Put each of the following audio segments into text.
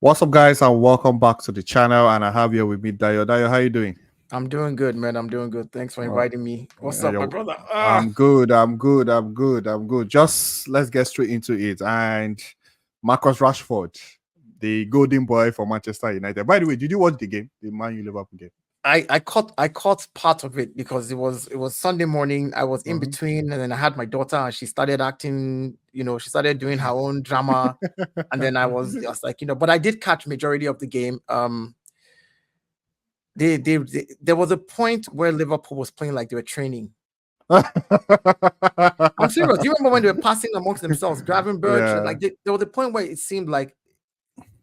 What's up, guys, and welcome back to the channel. And I have here with me Dayo. Dayo, how you doing? I'm doing good, man. I'm doing good. Thanks for Uh, inviting me. What's up, my brother? I'm good. I'm good. Just let's get straight into it. And Marcus Rashford, the golden boy for Manchester United. By the way, did you watch the game, the Man U Liverpool game? I caught part of it because it was Sunday morning. I was in Mhm. between, and then I had my daughter, and she started acting. She started doing her own drama, and then I was like, but I did catch majority of the game. There was a point where Liverpool was playing like they were training. I'm serious. Do you remember when they were passing amongst themselves, Gravenberch? Yeah. Like there was a point where it seemed like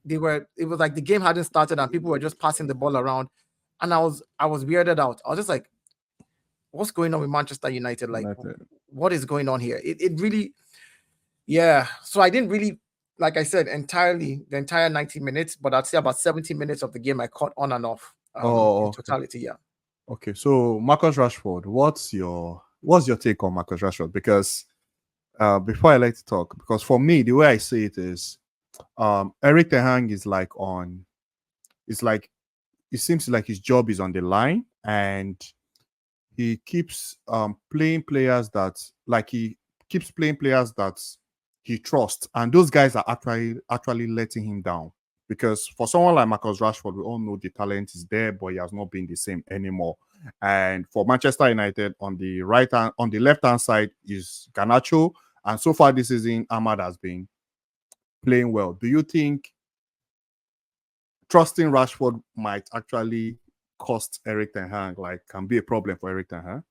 they were. It was like the game hadn't started, and people were just passing the ball around, and I was weirded out. I was just like, what's going on with Manchester United? Like, United. what is going on here? It really, yeah. So I didn't really, like I said, entirely the entire 90 minutes, but I'd say about 70 minutes of the game I caught on and off Oh, in okay. totality. Yeah. Okay. So Marcus Rashford, what's your take on Marcus Rashford? Because before I like to talk, because for me, the way I see it is Erik Ten Hag is like it's like it seems like his job is on the line, and he keeps playing players that like he keeps playing players that he trusts, and those guys are actually letting him down. Because for someone like Marcus Rashford, we all know the talent is there, but he has not been the same anymore. And for Manchester United, on the left hand side is Garnacho, and so far this season, Ahmad has been playing well. Do you think trusting Rashford might actually cost Erik Ten Hag, like can be a problem for Erik Ten Hag?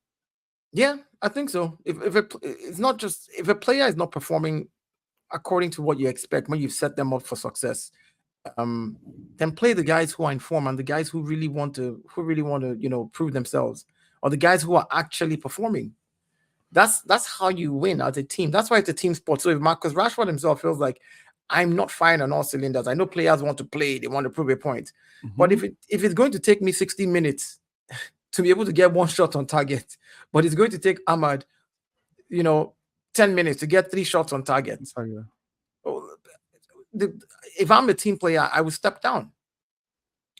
Yeah, I think so. It's not just if a player is not performing according to what you expect when you've set them up for success, um, then play the guys who are in form and the guys who really want to prove themselves, or the guys who are actually performing. That's how you win as a team. That's why it's a team sport. So if Marcus Rashford himself feels like I'm not firing on all cylinders, I know players want to play, they want to prove a point. But Mm-hmm. if it's going to take me 60 minutes to be able to get one shot on target, but it's going to take Ahmad, you know, 10 minutes to get three shots on target. Oh, the- if I'm a team player, I would step down.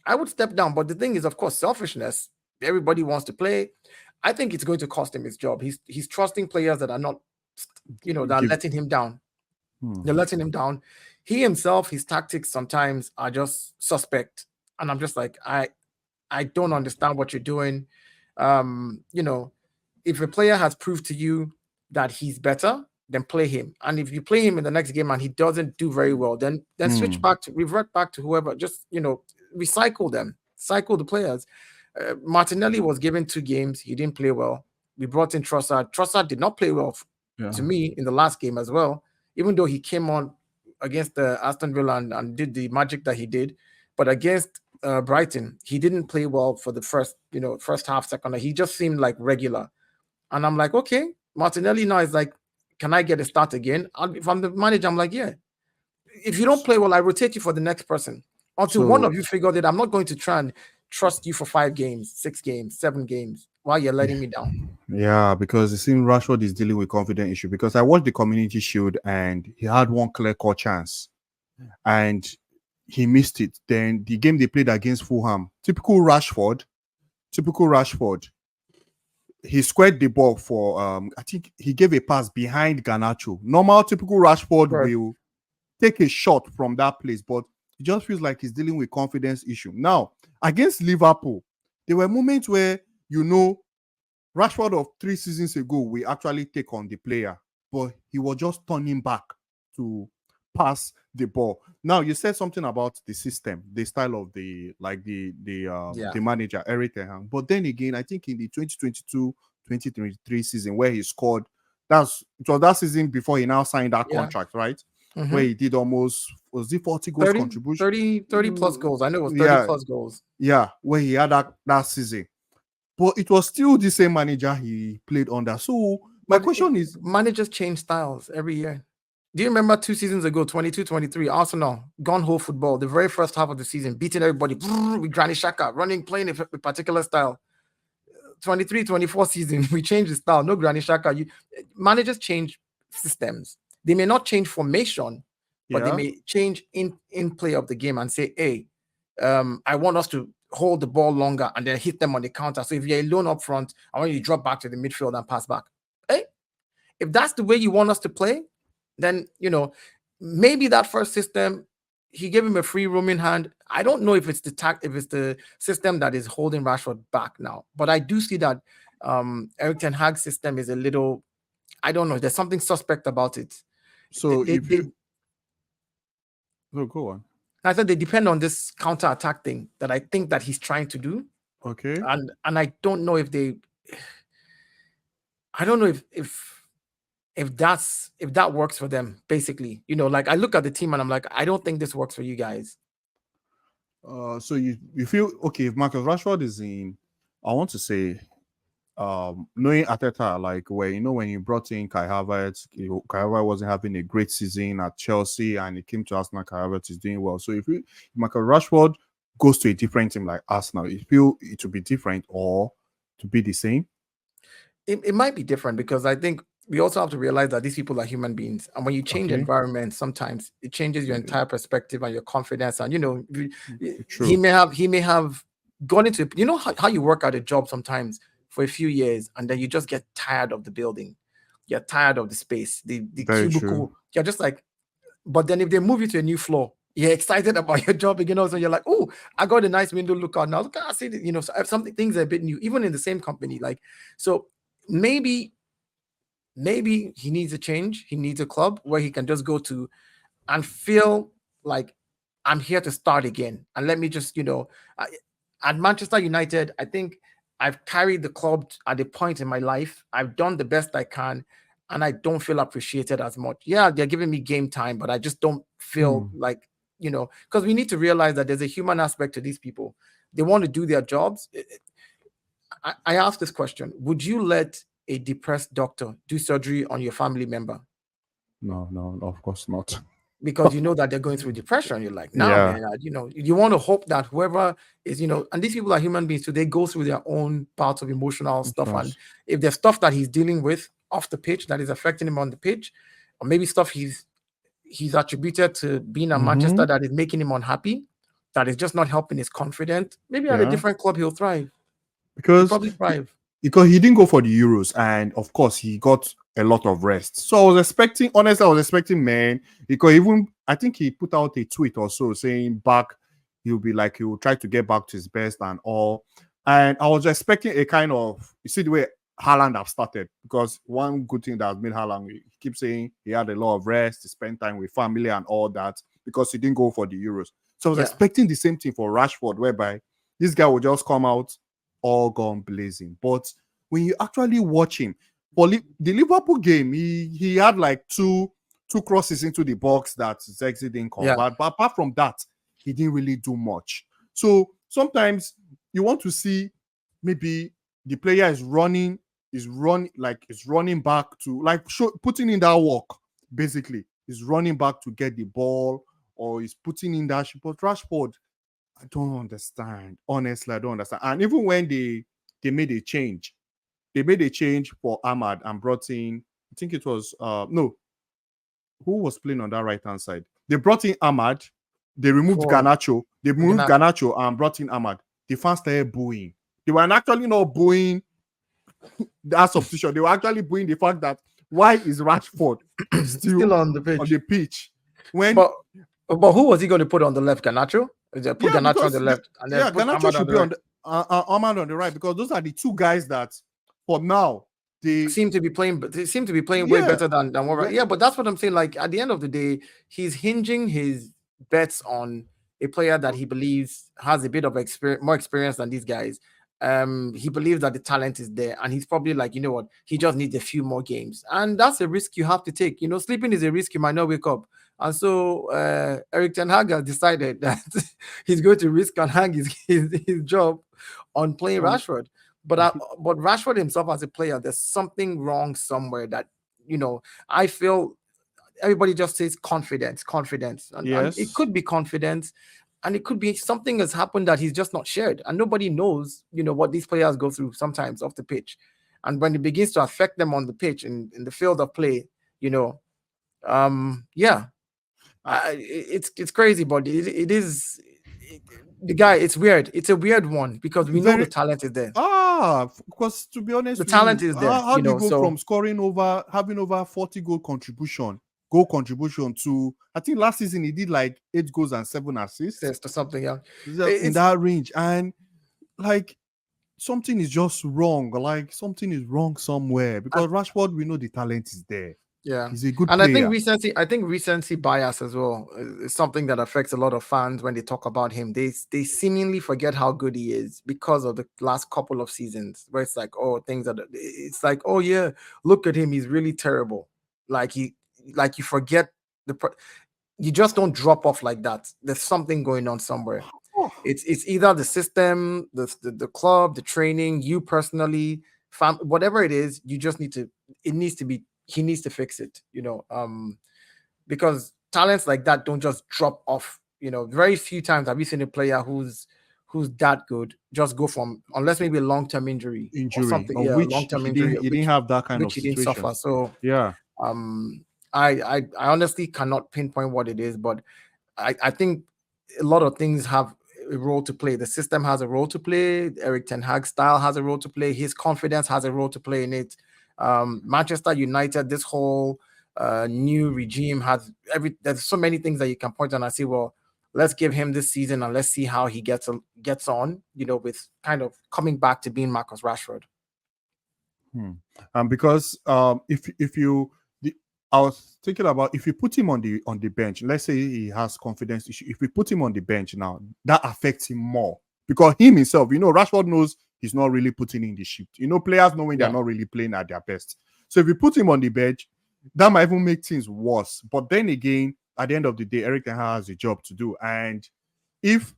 I would step down. But the thing is, of course, selfishness. Everybody wants to play. I think it's going to cost him his job. He's trusting players that are not, that are Give. letting him down. Hmm. They're letting him down. He himself, his tactics sometimes are just suspect. And I'm just like, I don't understand what you're doing. Um, you know, if a player has proved to you that he's better, then play him. And if you play him in the next game and he doesn't do very well, then switch Hmm. back to revert back to whoever. Just recycle them, cycle the players. Martinelli was given 2 games. He didn't play well. We brought in Trossard. Trossard did not play well to Yeah. me in the last game as well, even though he came on against the Aston Villa and did the magic that he did. But against Brighton, he didn't play well for the first half, second half. He just seemed like regular. And I'm like, okay, Martinelli now is like, can I get a start again? If I'm the manager, I'm like, yeah. If you don't play well, I rotate you for the next person. Until one So of you figured it, I'm not going to try and trust you for 5 games, 6 games, 7 games while you're letting me down. yeah, because it seems Rashford is dealing with confidence issue. Because I watched the Community Shield and he had one clear cut chance and he missed it. Then the game they played against Fulham, typical Rashford. He squared the ball for I think he gave a pass behind Garnacho. Normal typical Rashford Right. will take a shot from that place, but it just feels like he's dealing with confidence issue. Now, against Liverpool, there were moments where Rashford of 3 seasons ago we actually take on the player, but he was just turning back to pass the ball. Now you said something about the system, the style of Yeah. the manager Erik Ten Hag. But then again, I think in the 2022-2023 season where he scored, it was that season before he now signed that Yeah. contract, right? Where Mm-hmm. he did almost was it 40 goals 30, contribution? 30, 30 plus goals. I know it was 30 Yeah, plus goals. yeah, where he had that season. But it was still the same manager he played under. So my But question is, managers change styles every year. Do you remember 2 seasons ago, 22-23, Arsenal, gun hole football, the very first half of the season, beating everybody with Granny Shaka, running, playing a particular style. 23-24 season, we changed the style. No Granny Shaka. Managers change systems. They may not change formation, but they Yeah. may change in play of the game and say, hey, I want us to hold the ball longer and then hit them on the counter. So if you're alone up front, I want you to drop back to the midfield and pass back. Hey, if that's the way you want us to play, then maybe that first system, he gave him a free roaming hand. I don't know if it's the system that is holding Rashford back now, but I do see that Erik Ten Hag's system is a little, I don't know, there's something suspect about it. So if you go on. I said they depend on this counter attack thing that I think that he's trying to do, Okay. and I don't know if I don't know if that works for them. Basically, like I look at the team and I'm like, I don't think this works for you guys. So you feel okay if Marcus Rashford is in, I want to say, knowing Ateta, like where when you brought in Kai Havertz, Kai Havertz wasn't having a great season at Chelsea, and he came to Arsenal. Kai Havertz is doing well. So if Marcus Rashford goes to a different team like Arsenal, you feel it to be different or to be the same? It might be different because I think we also have to realize that these people are human beings, and when you change environment, sometimes it changes your entire perspective and your confidence. And he may have gone into how you work at a job sometimes for a few years, and then you just get tired of the building, you're tired of the space, the cubicle. True. You're just like, but then if they move you to a new floor, you're excited about your job again. So you're like, oh, I got a nice window lookout now. Look, I see something, things are a bit new, even in the same company. Like, so maybe he needs a change. He needs a club where he can just go to and feel like I'm here to start again. And let me just, at Manchester United, I think I've carried the club at a point in my life. I've done the best I can, and I don't feel appreciated as much. Yeah, they're giving me game time, but I just don't feel like, because we need to realize that there's a human aspect to these people. They want to do their jobs. I asked this question: would you let a depressed doctor do surgery on your family member? No, of course not. Because you know that they're going through depression. You're like, man, you want to hope that whoever is, and these people are human beings, so they go through their own parts of emotional stuff. And if there's stuff that he's dealing with off the pitch that is affecting him on the pitch, or maybe stuff he's attributed to being at Manchester that is making him unhappy, that is just not helping his confidence, maybe at a different club he'll thrive. Because he'll probably thrive. Because he didn't go for the Euros, and of course he got a lot of rest. So I was expecting, man, because I think he put out a tweet or so saying he'll try to get back to his best and all. And I was expecting a kind of, you see the way Haaland have started, because one good thing that has made Haaland, he keeps saying he had a lot of rest, he spent time with family and all that, because he didn't go for the Euros. So I was expecting the same thing for Rashford, whereby this guy would just come out all gone blazing. But when you actually watch him, for the Liverpool game, he had like two crosses into the box that Zexi didn't convert. But apart from that, he didn't really do much. So sometimes you want to see maybe the player is running back to putting in that work, basically. Is running back to get the ball, or is putting in that. But Rashford, I don't understand. Honestly, I don't understand. And even when they made a change for Ahmad and brought in, I think it was who was playing on that right hand side? They brought in Ahmad. They removed Garnacho. They removed Garnacho and brought in Ahmad. The fans started booing. They were actually not booing that substitution. They were actually booing the fact that why is Rashford still on the pitch? But who was he going to put on the left? Garnacho? Put Garnacho on the left, and then put Garnacho Ahmad should be on Ahmad on the right, because those are the two guys that, for now, they seem to be playing. But they seem to be playing way better than what. Yeah, but that's what I'm saying. Like at the end of the day, he's hinging his bets on a player that he believes has a bit of more experience than these guys. He believes that the talent is there, and he's probably like, you know what, he just needs a few more games, and that's a risk you have to take. Sleeping is a risk you might not wake up. And so Erik Ten Hag has decided that he's going to risk and hang his job on playing Rashford. But Rashford himself as a player, there's something wrong somewhere that, I feel everybody just says confidence. And it could be confidence, and it could be something has happened that he's just not shared. And nobody knows, what these players go through sometimes off the pitch. And when it begins to affect them on the pitch in the field of play, It's crazy, but it is the guy. It's weird. It's a weird one because we know the Very talent is there. because to be honest The with talent you, is there, how do you go So from scoring over having over 40 goal contribution to I think last season he did like 8 goals and 7 assists says to something, yeah. in It's that range, and like something is just wrong. Like something is wrong somewhere because Rashford, we know the talent is there. Yeah, He's a good and player. I think recency bias as well is something that affects a lot of fans when they talk about him. They seemingly forget how good he is because of the last couple of seasons, where it's like, oh, it's like, oh yeah, look at him, he's really terrible. Like you forget you just don't drop off like that. There's something going on somewhere. Oh, It's either the system, the club, the training, you personally, whatever it is, you just need to. It needs to be. He needs to fix it. Because talents like that don't just drop off. Very few times have you seen a player who's that good just go from, unless maybe a long-term injury or injury something. of Yeah, which long-term injury, he didn't have that kind of which he didn't situation. suffer. So Yeah. I honestly cannot pinpoint what it is, but I think a lot of things have a role to play. The system has a role to play. Erik ten Hag's style has a role to play. His confidence has a role to play in it. Manchester United, this whole new regime has there's so many things that you can point on and say, well, let's give him this season and let's see how he gets on, with kind of coming back to being Marcus Rashford. Because if you I was thinking about if you put him on the bench, let's say he has confidence issue. If we put him on the bench now, that affects him more because him himself, Rashford knows he's not really putting in the shift. Players know when they're not really playing at their best. So if you put him on the bench, that might even make things worse. But then again, at the end of the day, Erik ten Hag has a job to do, and if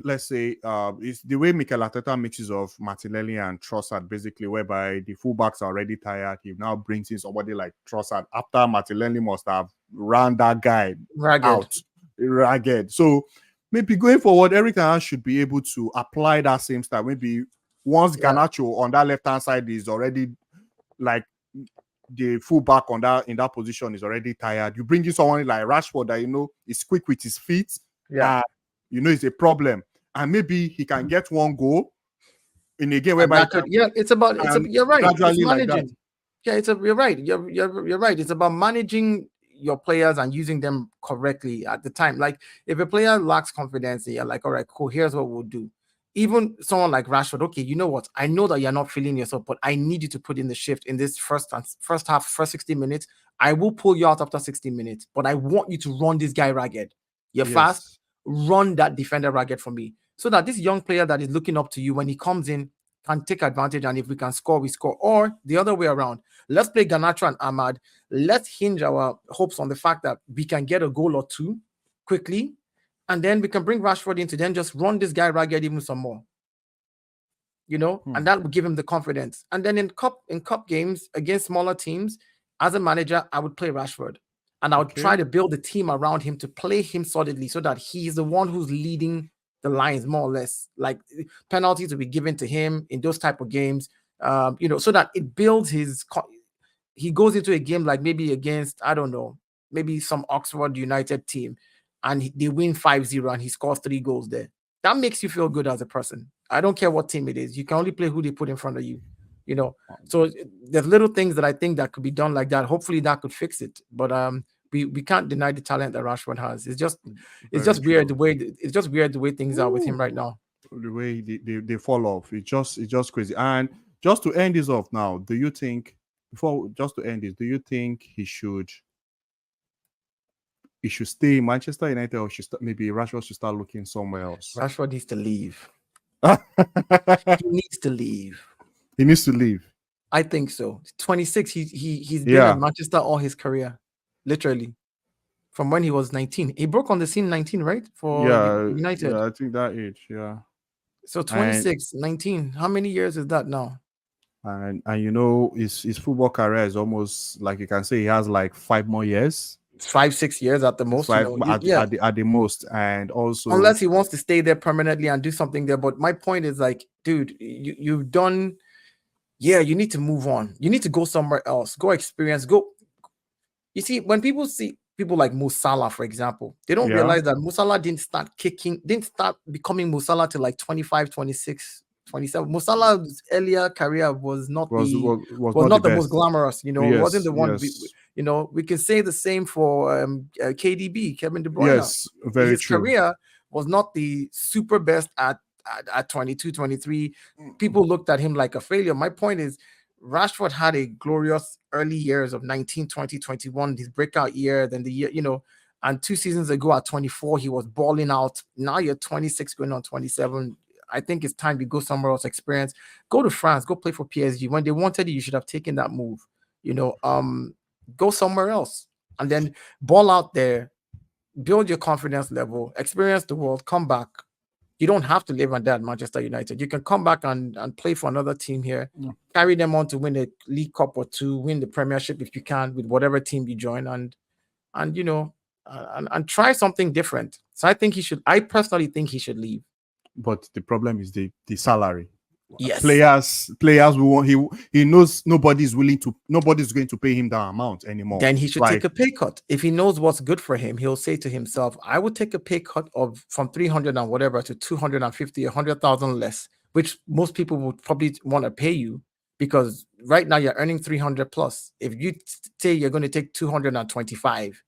let's say it's the way Mikel Arteta mixes of Martinelli and Trossard, basically, whereby the fullbacks are already tired, he now brings in somebody like Trossard after Martinelli must have ran that guy ragged. So maybe going forward, Erik ten Hag should be able to apply that same style. Maybe once Garnacho on that left hand side is already like the fullback in that position is already tired, you bring in someone like Rashford that is quick with his feet. Yeah. It's a problem, and maybe he can get one goal in a game whereby you're right. It's managing. You're right. You're right. It's about managing your players and using them correctly at the time. Like if a player lacks confidence, you're like, all right, cool. Here's what we'll do. Even someone like Rashford, okay, you know what? I know that you're not feeling yourself, but I need you to put in the shift in this first half, first 60 minutes. I will pull you out after 60 minutes, but I want you to run this guy ragged. You're fast. Run that defender ragged for me, so that this young player that is looking up to you, when he comes in, can take advantage, and if we can score, we score. Or the other way around, let's play Garnacho and Ahmad. Let's hinge our hopes on the fact that we can get a goal or two quickly, and then we can bring Rashford in to then just run this guy ragged even some more. And that would give him the confidence. And then in cup games against smaller teams, as a manager, I would play Rashford. And I would try to build a team around him to play him solidly so that he's the one who's leading the lines more or less. Like penalties will be given to him in those type of games, so that it builds he goes into a game like maybe against, I don't know, maybe some Oxford United team, and they win 5-0 and he scores 3 goals there. That makes you feel good as a person. I don't care what team it is. You can only play who they put in front of you. So there's little things that I think that could be done like that. Hopefully that could fix it. But we can't deny the talent that Rashford has. It's just weird the way things are with him right now. The way they fall off, it's just crazy. And just to end this off now, do you think he should stay in Manchester United, or maybe Rashford should start looking somewhere else? Rashford needs to leave. He needs to leave. He needs to leave. I think so. 26. He's been at Manchester all his career, literally, from when he was 19. He broke on the scene 19, right? For United. Yeah, I think that age. Yeah. So 26, 19. How many years is that now? And his football career is almost like you can say he has like 5 more years. 5-6 years at the most. At the most, and also unless he wants to stay there permanently and do something there. But my point is like, dude, you've done. Yeah, you need to move on. You need to go somewhere else. Go experience. Go. You see, when people see people like Mo Salah, for example, they don't Yeah. realize that Mo Salah didn't start becoming Mo Salah till like 25, 26, 27. Mo Salah's earlier career was not Was was not the not the most best. glamorous, you know, it wasn't Yes, the one, yes, you know, we can say the same for KDB, Kevin De Bruyne. yes. Very His true. career was not the super best at 22, 23. People looked at him like a failure. My point is, Rashford had a glorious early years of 19, 20, 21, his breakout year, then the year, you know, and 2 seasons ago at 24, he was balling out. Now you're 26 going on 27. I think it's time to go somewhere else, experience. Go to France, go play for PSG. When they wanted you should have taken that move. You know, go somewhere else and then ball out there, build your confidence level, experience the world, come back. You don't have to live and die at Manchester United. You can come back and play for another team here, carry them on to win a League Cup or two, win the Premiership if you can with whatever team you join, and you know, and try something different. So I personally think he should leave. But the problem is the salary. Yes. Players will want, he knows nobody's going to pay him that amount anymore. Then he should take a pay cut. If he knows what's good for him, he'll say to himself, I would take a pay cut from 300 and whatever to 250, 100,000 less, which most people would probably want to pay you, because right now you're earning 300 plus. If you say you're going to take 225,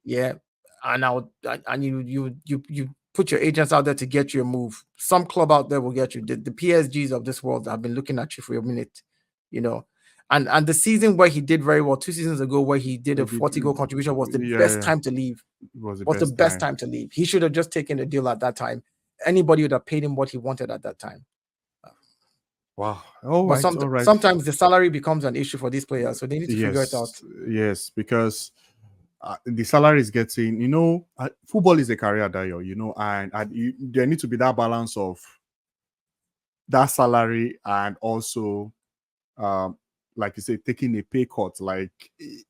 yeah, and you put your agents out there to get you a move. Some club out there will get you. The PSGs of this world have been looking at you for a minute, you know. And the season where he did very well, 2 seasons ago, where he did a 40-goal contribution, was the best time to leave. Was the best time to leave. He should have just taken a deal at that time. Anybody would have paid him what he wanted at that time. Wow. But sometimes the salary becomes an issue for these players, so they need to figure it out. Yes, because the salary is getting, you know, football is a career, Dayo, you know, and there need to be that balance of that salary and also, like you say, taking a pay cut. Like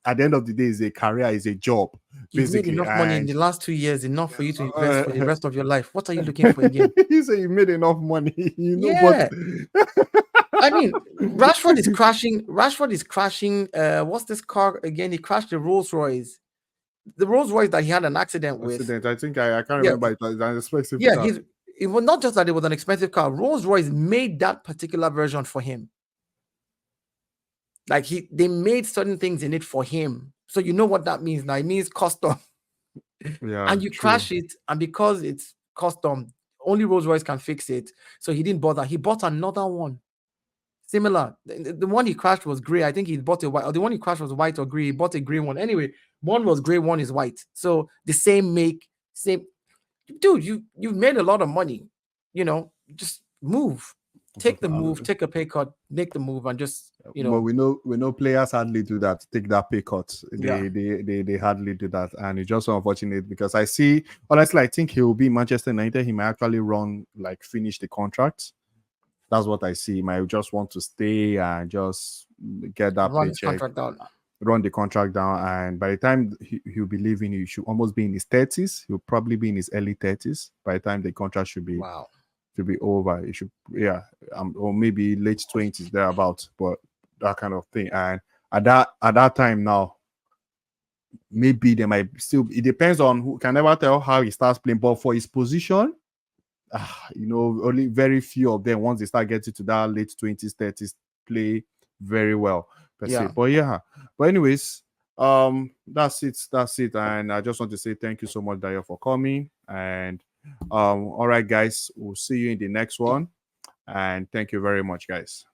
at the end of the day, is a career, is a job. You've made enough money in the last 2 years, enough for you to invest for the rest of your life. What are you looking for again? You say you made enough money, you know. Yeah. But I mean, Rashford is crashing. What's this car again? He crashed the Rolls Royce. The Rolls Royce that he had an accident with. I think I can't remember. It was an expensive car. It was not just that it was an expensive car. Rolls Royce made that particular version for him. Like they made certain things in it for him. So you know what that means now. It means custom. Yeah, and you crash it, and because it's custom, only Rolls Royce can fix it. So he didn't bother. He bought another one. Similar. The one he crashed was gray. I think he bought a white, or the one he crashed was white or gray. He bought a gray one. Anyway, one was gray, one is white. So the same make, same. Dude, you've made a lot of money. You know, just move. Take the move, take a pay cut, make the move, and just, you know. But we know players hardly do that. Take that pay cut. They hardly do that, and it's just so unfortunate because I see, honestly, I think he will be Manchester United. He might actually finish the contract. That's what I see. He might just want to stay and just get that paycheck, run the contract down, and by the time he'll be leaving, he should almost be in his 30s. He'll probably be in his early 30s by the time the contract should be. Wow. To be over, it should, or maybe late 20s thereabout, but that kind of thing. And at that time now, maybe they might still. It depends on who. Can never tell how he starts playing, but for his position, you know, only very few of them, once they start getting to that late 20s, 30s, play very well. But anyways, that's it. And I just want to say thank you so much, Dayo, for coming. And all right, guys, we'll see you in the next one, and thank you very much, guys.